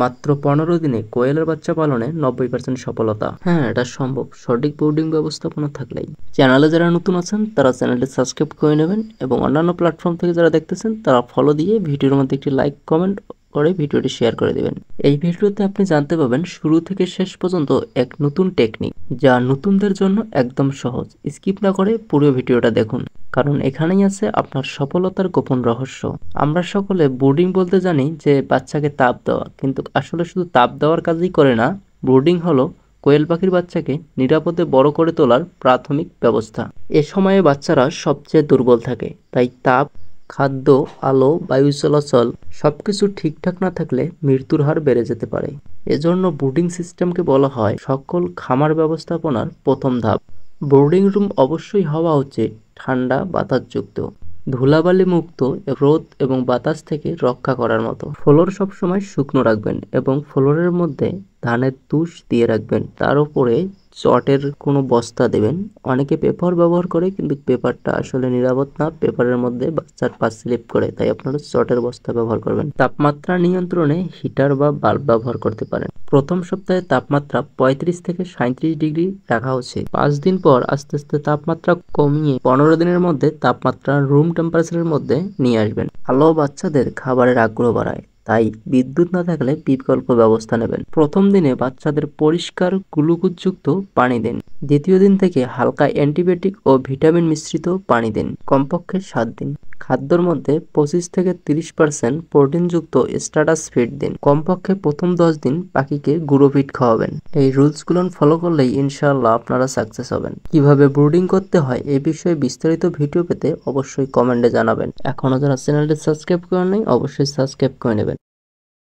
মাত্র 15 দিনে কোয়েলের বাচ্চা পালনে 90% সফলতা। হ্যাঁ, এটা সম্ভব সঠিক ব্রুডিং ব্যবস্থাপনা থাকলেই। চ্যানেলে যারা নতুন আছেন তারা চ্যানেলটি সাবস্ক্রাইব করে নেবেন এবং অন্যান্য প্ল্যাটফর্ম থেকে যারা দেখতেছেন তারা ফলো দিয়ে ভিডিওর মধ্যে একটি লাইক কমেন্ট করে ভিডিওটি শেয়ার করে দিবেন। এই ভিডিওতে আপনি জানতে পাবেন শুরু থেকে শেষ পর্যন্ত এক নতুন টেকনিক, যা নতুনদের জন্য একদম সহজ। স্কিপ না করে পুরো ভিডিওটা দেখুন, কারণ এখানেই আছে আপনার সফলতার গোপন রহস্য। আমরা সকলে ব্রুডিং বলতে জানি যে বাচ্চাকে তাপ দেওয়া, কিন্তু আসলে শুধু তাপ দেওয়ার কাজই করে না। ব্রুডিং হলো কোয়েল পাখির বাচ্চাকে নিরাপদে বড় করে তোলার প্রাথমিক ব্যবস্থা। এ সময়ে বাচ্চারা সবচেয়ে দুর্বল থাকে, তাই তাপ, খাদ্য, আলো, বায়ু চলাচল সবকিছু ঠিকঠাক না থাকলে মৃত্যুর হার বেড়ে যেতে পারে। এজন্য ব্রুডিং সিস্টেমকে বলা হয় সকল খামার ব্যবস্থাপনার প্রথম ধাপ। বোর্ডিং রুম অবশ্যই হওয়া উচিত ঠান্ডা, বাতাসযুক্ত, ধুলাবালি মুক্ত, রোদ এবং বাতাস থেকে রক্ষা করার মতো। ফ্লোর সবসময় শুকনো রাখবেন এবং ফ্লোরের মধ্যে ধানের তুষ দিয়ে রাখবেন। তার উপরে চটের কোনো বস্তা দেবেন। অনেকে পেপার ব্যবহার করে, কিন্তু পেপারটা আসলে নিরাপদ না। পেপারের মধ্যে বাচ্চার পা স্লিপ করে, তাই আপনারা চটের বস্তা ব্যবহার করবেন। তাপমাত্রা নিয়ন্ত্রণে হিটার বা বাল্ব ব্যবহার করতে পারেন। প্রথম সপ্তাহে তাপমাত্রা 35 থেকে 37 ডিগ্রি রাখা উচিত। 5 দিন পর আস্তে আস্তে তাপমাত্রা কমিয়ে 15 দিনের মধ্যে তাপমাত্রা রুম টেম্পারেচারের মধ্যে নিয়ে আসবেন। আলো বাচ্চাদের খাবারের আগ্রহ বাড়ায়, তাই বিদ্যুৎ না থাকলে বিকল্প ব্যবস্থা নেবেন। প্রথম দিনে বাচ্চাদের পরিষ্কার গ্লুকোজযুক্ত পানি দিন। দ্বিতীয় দিন থেকে হালকা অ্যান্টিবায়োটিক ও ভিটামিন মিশ্রিত পানি দিন, কমপক্ষে 7 দিন। খাদ্যর মধ্যে 25 থেকে 30% প্রোটিনযুক্ত স্টার্টাস ফিড দিন। কমপক্ষে প্রথম 10 দিন পাখিকে গুঁড়ো ফিড খাওয়াবেন। এই রুলসগুলো ফলো করলেই ইনশাআল্লাহ আপনারা সাকসেস হবেন। কিভাবে ব্রুডিং করতে হয় এই বিষয়ে বিস্তারিত ভিডিও পেতে অবশ্যই কমেন্টে জানাবেন। এখনো যারা চ্যানেলটি সাবস্ক্রাইব করেন নাই অবশ্যই সাবস্ক্রাইব করে নেবেন।